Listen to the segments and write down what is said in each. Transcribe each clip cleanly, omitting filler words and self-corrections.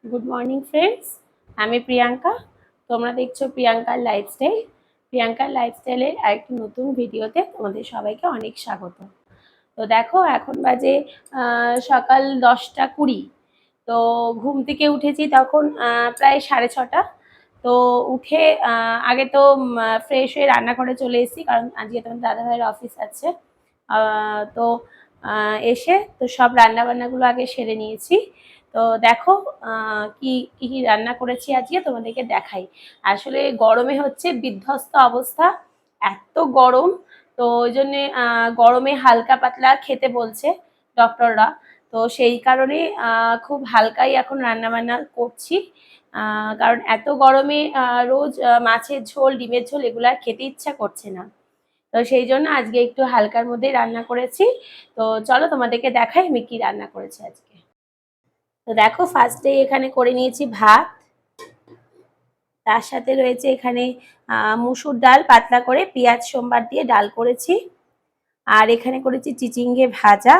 Good morning friends, আমি প্রিয়াঙ্কা। তোমরা দেখছো প্রিয়াঙ্কার লাইফস্টাইল। প্রিয়াঙ্কার লাইফস্টাইলের আরেকটি নতুন ভিডিওতে তোমাদের সবাইকে অনেক স্বাগত। তো দেখো, এখন বাজে সকাল 10টা 20। তো ঘুম থেকে উঠেছি তখন প্রায় 6:30। তো উঠে আগে তো ফ্রেশ হয়ে রান্নাঘরে চলে এসেছি, কারণ আজকে তোমার দাদাভাইয়ের অফিস আছে। তো এসে তো সব রান্নাবান্নাগুলো আগে সেরে নিয়েছি। তো দেখো কি কি কি রান্না করেছি আজকে তোমাদেরকে দেখাই। আসলে গরমে হচ্ছে বিধ্বস্ত অবস্থা, এত গরম। তো ওই জন্যে গরমে হালকা পাতলা খেতে বলছে ডক্টররা। তো সেই কারণে খুব হালকাই এখন রান্নাবান্না করছি, কারণ এত গরমে রোজ মাছের ঝোল ডিমের ঝোল এগুলো আর খেতে ইচ্ছা করছে না। তো সেই জন্য আজকে একটু হালকার মধ্যেই রান্না করেছি। তো চলো তোমাদেরকে দেখাই আমি কি রান্না করেছি আজকে। তো দেখো, ফার্স্টে এখানে করে নিয়েছি ভাত, তার সাথে রয়েছে এখানে মুসুর ডাল পাতলা করে পেঁয়াজ সোমবার দিয়ে ডাল করেছি। আর এখানে করেছি চিচিঙ্গে ভাজা,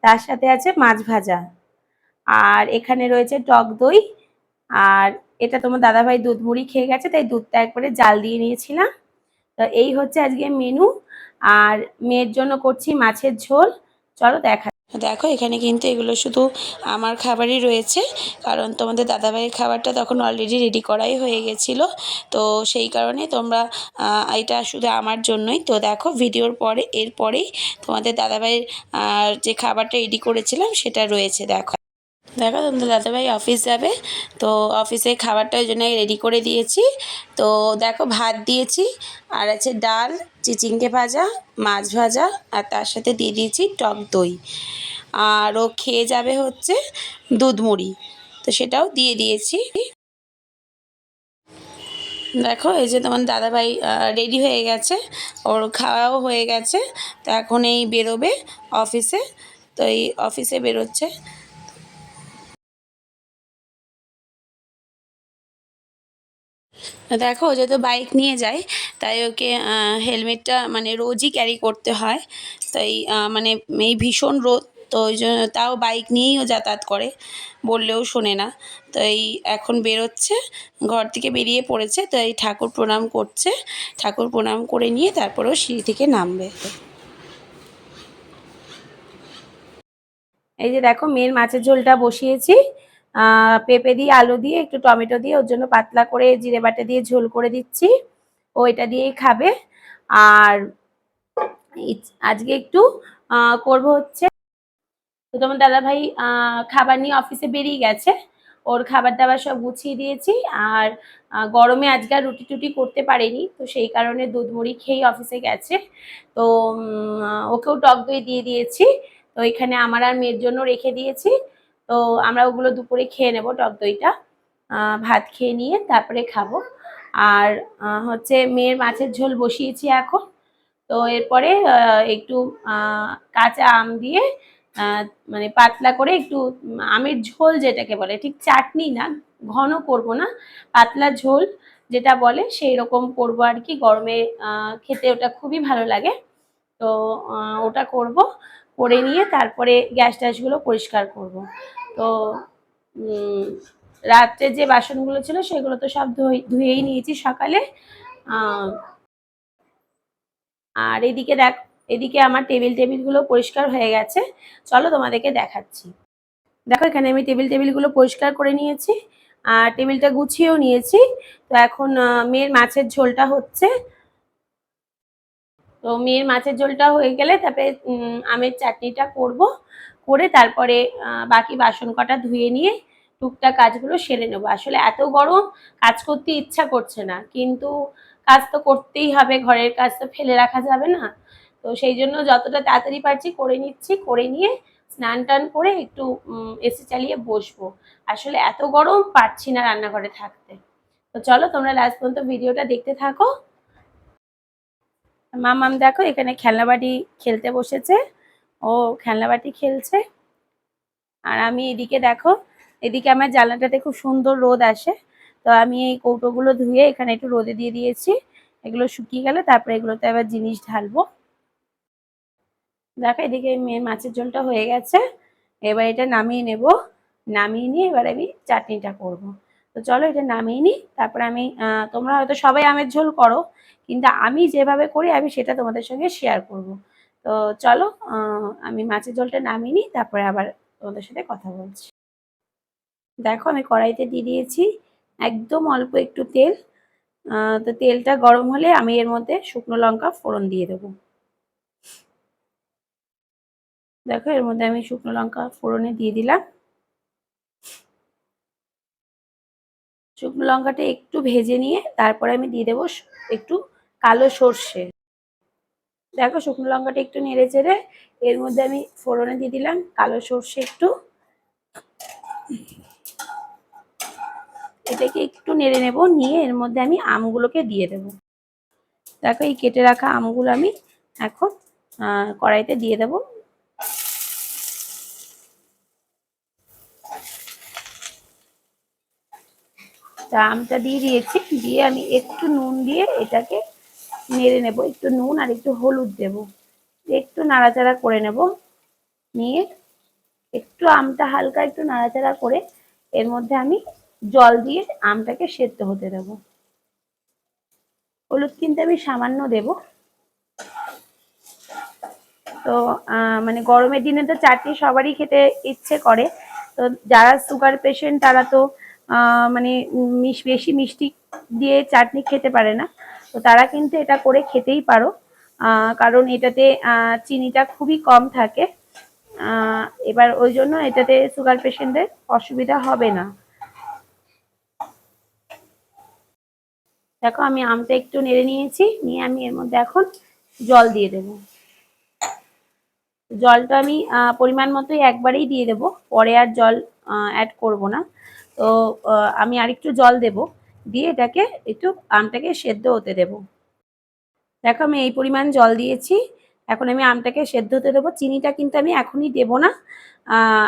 তার সাথে আছে মাছ ভাজা। আর এখানে রয়েছে টক দই। আর এটা তোমার দাদাভাই দুধ মুড়ি খেয়ে গেছে, তাই দুধটা একবারে জাল দিয়ে নিয়েছিলাম। তো এই হচ্ছে আজকে মেনু। আর মেয়ের জন্য করছি মাছের ঝোল। চলো দেখা। দেখো, এখানে কিন্তু এগুলো শুধু আমার খাবারই রয়েছে, কারণ তোমাদের দাদাভাইয়ের খাবারটা তখন অলরেডি রেডি করাই হয়ে গেছিলো। তো সেই কারণে তোমরা এটা শুধু আমার জন্যই। তো দেখো, ভিডিওর পরে এরপরেই তোমাদের দাদাভাইয়ের যে খাবারটা রেডি করেছিলাম সেটা রয়েছে। দেখো দেখো তোমাদের দাদাভাই অফিস যাবে, তো অফিসে খাবারটা ওই জন্য রেডি করে দিয়েছি। তো দেখো, ভাত দিয়েছি, আর আছে ডাল, চিচিঙ্গে ভাজা, মাছ ভাজা, আর তার সাথে দিয়ে দিয়েছি টক দই। আর ও খেয়ে যাবে হচ্ছে দুধ মুড়ি, তো সেটাও দিয়ে দিয়েছি। দেখো, এই যে তোমার দাদাভাই রেডি হয়ে গেছে, ওর খাওয়াও হয়ে গেছে। তো এখন এই বেরোবে অফিসে, তো এই অফিসে বেরোচ্ছে। দেখো, ও যেহেতু বাইক নিয়ে যায়, তাই ওকে হেলমেটটা মানে রোজই ক্যারি করতে হয়। তাই মানে এই ভীষণ রোদ, তো ওই জন্য তাও বাইক নিয়েই ও যাতায়াত করে, বললেও শোনে না। তো এই এখন বেরোচ্ছে, ঘর থেকে বেরিয়ে পড়েছে। তো এই ঠাকুর প্রণাম করছে, ঠাকুর প্রণাম করে নিয়ে তারপরেও সিঁড়ি থেকে নামবে। এই যে দেখো, মেয়ের মাছের ঝোলটা বসিয়েছি, পেঁপে দিয়ে আলু দিয়ে একটু টমেটো দিয়ে ওর জন্য পাতলা করে জিরে বাটা দিয়ে ঝোল করে দিচ্ছি। ও এটা দিয়েই খাবে। আর আজকে একটু করব হচ্ছে, তো তোমার দাদাভাই খাবার নিয়ে অফিসে বেরিয়ে গেছে, ওর খাবার দাবার সব গুছিয়ে দিয়েছি। আর গরমে আজকে আর রুটি টুটি করতে পারেনি, তো সেই কারণে দুধ মুড়ি খেয়েই অফিসে গেছে। তো ওকেও টক দই দিয়ে দিয়েছি। তো এখানে আমার আর মেয়ের জন্য রেখে দিয়েছি। তো আমরা ওগুলো দুপুরে খেয়ে নেব, টক দইটা ভাত খেয়ে নিয়ে তারপরে খাবো। আর হচ্ছে মেয়ের মাছের ঝোল বসিয়েছি এখন। তো এরপরে একটু কাঁচা আম দিয়ে মানে পাতলা করে একটু আমের ঝোল যেটাকে বলে, ঠিক চাটনি না, ঘন করব না, পাতলা ঝোল যেটা বলে সেই রকম করবো আর কি। গরমে খেতে ওটা খুবই ভালো লাগে। তো ওটা করব, করে নিয়ে তারপরে গ্যাস ট্যাসগুলো পরিষ্কার করব। তো রাত্রে যে বাসনগুলো ছিল সেগুলো তো সব ধুয়েই নিয়েছি সকালে। আর এদিকে এদিকে আমার টেবিলগুলো পরিষ্কার হয়ে গেছে। চলো তোমাদেরকে দেখাচ্ছি। দেখো, এখানে আমি টেবিলগুলো পরিষ্কার করে নিয়েছি, আর টেবিলটা গুছিয়েও নিয়েছি। তো এখন মেয়ের মাছের ঝোলটা হচ্ছে। তো মেয়ের মাছের ঝোলটা হয়ে গেলে তারপরে আমের চাটনিটা করব, করে তারপরে বাকি বাসন কটা ধুয়ে নিয়ে টুকটাক কাজগুলো সেরে নেবো। আসলে এত গরম, কাজ করতে ইচ্ছা করছে না, কিন্তু কাজ তো করতেই হবে, ঘরের কাজ তো ফেলে রাখা যাবে না। তো সেই জন্য যতটা তাড়াতাড়ি পারছি করে নিচ্ছি, করে নিয়ে স্নান টান করে একটু এসি চালিয়ে বসবো। আসলে এত গরম, পারছি না রান্নাঘরে থাকতে। তো চলো তোমরা লাস্ট পর্যন্ত ভিডিওটা দেখতে থাকো। মামাম দেখো, এখানে খেলনাবাটি খেলতে বসেছে, ও খেলনাবাটি খেলছে। আর আমি এদিকে দেখো, এদিকে আমার জানলাটাতে খুব সুন্দর রোদ আসে। তো আমি এই কৌটোগুলো ধুয়ে এখানে একটু রোদে দিয়ে দিয়েছি, এগুলো শুকিয়ে গেলে তারপরে এগুলোতে আবার জিনিস ঢালবো। দেখো, এদিকে মেয়ের মাছের ঝোলটা হয়ে গেছে, এবার এটা নামিয়ে নেব। নামিয়ে নিয়ে এবার আমি চাটনিটা করব। তো চলো এটা নামিয়ে নিই, তারপরে আমি তোমরা হয়তো সবাই আমের ঝোল করো, কিন্তু আমি যেভাবে করি আমি সেটা তোমাদের সঙ্গে শেয়ার করব। তো চলো আমি মাছের ঝোলটা নামিয়ে নিই, তারপরে আবার তোমাদের সাথে কথা বলছি। দেখো আমি কড়াইতে দিয়ে দিয়েছি একদম অল্প একটু তেল। তো তেলটা গরম হলে আমি এর মধ্যে শুকনো লঙ্কা ফোড়ন দিয়ে দেবো। দেখো এর মধ্যে আমি শুকনো লঙ্কা ফোড়নে দিয়ে দিলাম। শুকনো লঙ্কাটা একটু ভেজে নিয়ে তারপরে আমি দিয়ে দেবো একটু কালো সর্ষে। দেখো শুকনো লঙ্কাটা একটু নেড়ে চেড়ে এর মধ্যে আমি ফোড়নে দিয়ে দিলাম কালো সর্ষে একটু। এটাকে একটু নেড়ে নেব, নিয়ে এর মধ্যে আমি আমগুলোকে দিয়ে দেব। দেখো এই কেটে রাখা আমগুলো আমি এখন কড়াইতে দিয়ে দেব। তা আমটা দিয়ে দিয়েছি, দিয়ে আমি একটু নুন দিয়ে এটাকে নেড়ে নেব, একটু নুন আর একটু হলুদ দেব, একটু নাড়াচাড়া করে নেব। নিয়ে একটু আমটা হালকা একটু নাড়াচাড়া করে এর মধ্যে আমি জল দিয়ে আমটাকে সেদ্ধ হতে দেব। হলুদ কিন্তু আমি সামান্য দেব। তো মানে গরমের দিনে তো চাটনি সবারই খেতে ইচ্ছে করে। তো যারা সুগার পেশেন্ট তারা তো মানে বেশি মিষ্টি দিয়ে চাটনি খেতে পারে না, তো তারা কিন্তু এটা করে খেতেই পারো, কারণ এটাতে চিনিটা খুবই কম থাকে। এবার ওই জন্য এটাতে সুগার পেশেন্টদের অসুবিধা হবে না। দেখো আমি আমটা একটু নেড়ে নিয়েছি, নিয়ে আমি এর মধ্যে এখন জল দিয়ে দেবো। জলটা আমি পরিমাণ মতোই একবারেই দিয়ে দেব, পরে আর জল অ্যাড করব না। তো আমি আরেকটু জল দেব, দিয়ে এটাকে একটু আমটাকে সেদ্ধ হতে দেব। দেখো আমি এই পরিমাণ জল দিয়েছি, এখন আমি আমটাকে সেদ্ধ হতে দেবো। চিনিটা কিন্তু আমি এখনই দেব না,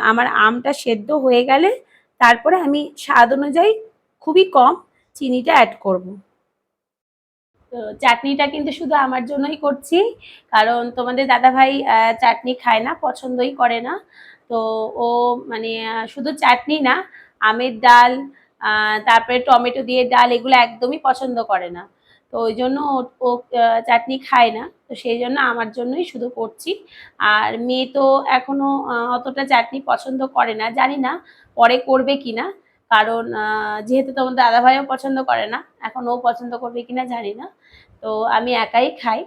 আমার আমটা সেদ্ধ হয়ে গেলে তারপরে আমি স্বাদ অনুযায়ী খুবই কম চিনিটা অ্যাড করব। তো চাটনিটা কিন্তু শুধু আমার জন্যই করছি, কারণ তোমাদের দাদাভাই চাটনি খায় না, পছন্দই করে না। তো ও মানে শুধু চাটনি না, আমের ডাল, তারপরে টমেটো দিয়ে ডাল, এগুলো একদমই পছন্দ করে না। তো ওই জন্য ও চাটনি খায় না, তো সেই জন্য আমার জন্যই শুধু করছি। আর মেয়ে তো এখনো অতটা চাটনি পছন্দ করে না, জানি না পরে করবে কিনা, কারণ যেহেতু তোমার দাদাভাইও পছন্দ করে না, এখন ও পছন্দ করবে কিনা জানি না। তো আমি একাই খাই,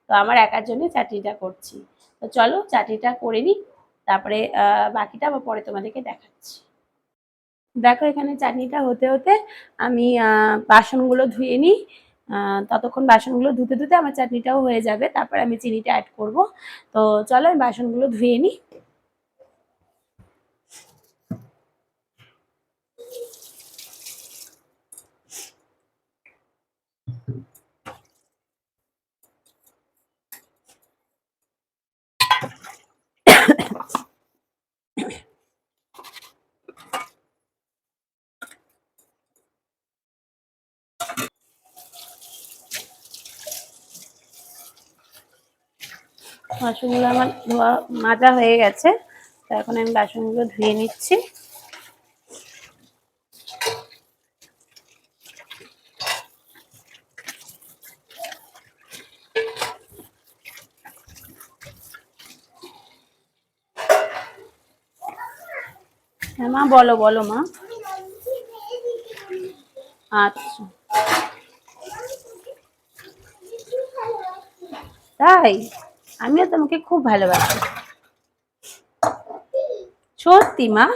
তো আমার একার জন্য চাটনিটা করছি। তো চলো চাটনিটা করে নিই, তারপরে বাকিটা আবার পরে তোমাদেরকে দেখাচ্ছি। দেখো এখানে চাটনিটা হতে হতে আমি বাসনগুলো ধুয়ে নিই। ততক্ষণ বাসনগুলো ধুতে ধুতে আমার চাটনিটাও হয়ে যাবে, তারপর আমি চিনিটা অ্যাড করব। তো চলো আমি বাসনগুলো ধুয়ে নিই। বাসনগুলো আমার ধোয়া মাজা হয়ে গেছে, তো এখন আমি বাসনগুলো ধুয়ে নিচ্ছি। হ্যাঁ মা, বলো বলো মা। আচ্ছা, তাই? আমিও তোমাকে খুব ভালোবাসি। সত্যি মা।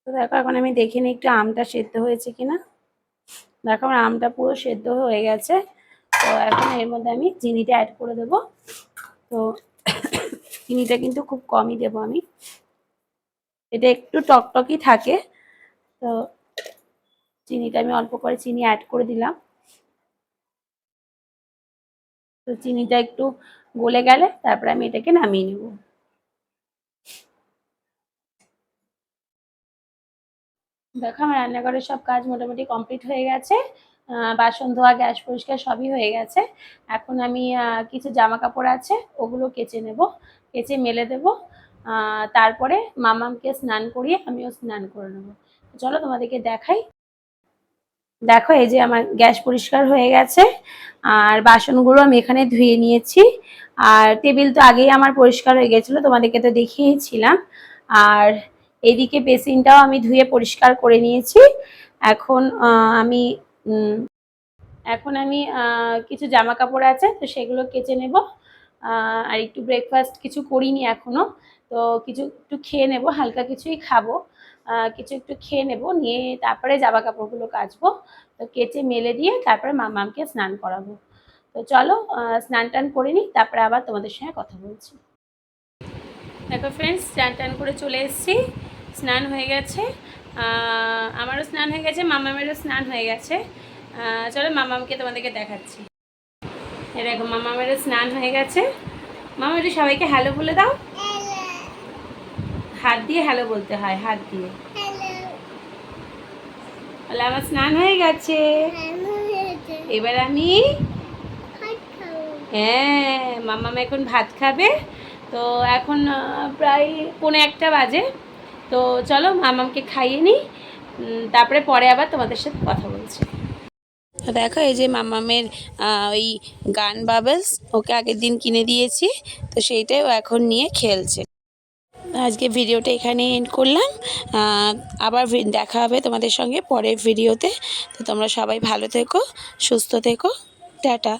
তো দেখো এখন আমি দেখে নিই একটু আমটা সেদ্ধ হয়েছে কিনা। দেখো আমার আমটা পুরো সেদ্ধ হয়ে গেছে। তো এখন এর মধ্যে আমি চিনিটা অ্যাড করে দেবো। তো চিনিটা কিন্তু খুব কমই দেবো আমি, এটা একটু টকটকই থাকে। তো চিনিটা আমি অল্প করে চিনি অ্যাড করে দিলাম। তো চিনিটা একটু গলে গেলে তারপরে আমি এটাকে নামিয়ে নেব। দেখো আমার রান্নাঘরের সব কাজ মোটামুটি কমপ্লিট হয়ে গেছে। বাসন ধোয়া, গ্যাস পরিষ্কার সবই হয়ে গেছে। এখন আমি কিছু জামা কাপড় আছে ওগুলো কেচে নেব, কেচে মেলে দেবো। তারপরে মামামকে স্নান করিয়ে আমিও স্নান করে নেবো। চলো তোমাদেরকে দেখাই। দেখো এই যে আমার গ্যাস পরিষ্কার হয়ে গেছে, আর বাসনগুলো আমি এখানে ধুয়ে নিয়েছি। আর টেবিল তো আগেই আমার পরিষ্কার হয়ে গেছিলো, তোমাদেরকে তো দেখিয়েছিলাম। আর এইদিকে বেসিনটাও আমি ধুয়ে পরিষ্কার করে নিয়েছি। এখন আমি কিছু জামা কাপড় আছে তো সেগুলো কেচে নেব। আর একটু ব্রেকফাস্ট কিছু করিনি এখনো, তো কিছু একটু খেয়ে নেব, হালকা কিছুই খাবো। কিছু একটু খেয়ে নেব, নিয়ে তারপরে জামা কাপড়গুলো কাচবো। তো কেচে মেলে দিয়ে তারপরে মামামকে স্নান করাবো। তো চলো স্নান টান করে নিই, তারপরে আবার তোমাদের সঙ্গে কথা বলছি। দেখো ফ্রেন্ডস, স্নান টান করে চলে এসেছি, স্নান হয়ে গেছে। আমারও স্নান হয়ে গেছে, মামামেরও স্নান হয়ে গেছে। চলো মামামকে তোমাদেরকে দেখাচ্ছি। দেখো মামামেরও স্নান হয়ে গেছে। মামা একটু সবাইকে হ্যালো বলে দাও। হাত দিয়ে হ্যালো বলতে হয়, হাত দিয়ে। তাহলে আমার স্নান হয়ে গেছে, এবার আমি হ্যাঁ মামাম এখন ভাত খাবে। তো এখন প্রায় 1:45 বাজে। তো চলো মামামকে খাইয়ে নিই, তারপরে পরে আবার তোমাদের সাথে কথা বলছি। তো দেখো এই যে মামামের ওই গান বাবলস ওকে আগের দিন কিনে দিয়েছি, তো সেইটাই ও এখন নিয়ে খেলছে। আজকে ভিডিওটা এখানে এন্ড করলাম। আবার দেখা হবে তোমাদের সঙ্গে পরের ভিডিওতে। তো তোমরা সবাই ভালো থেকো, সুস্থ থেকো, টাটা।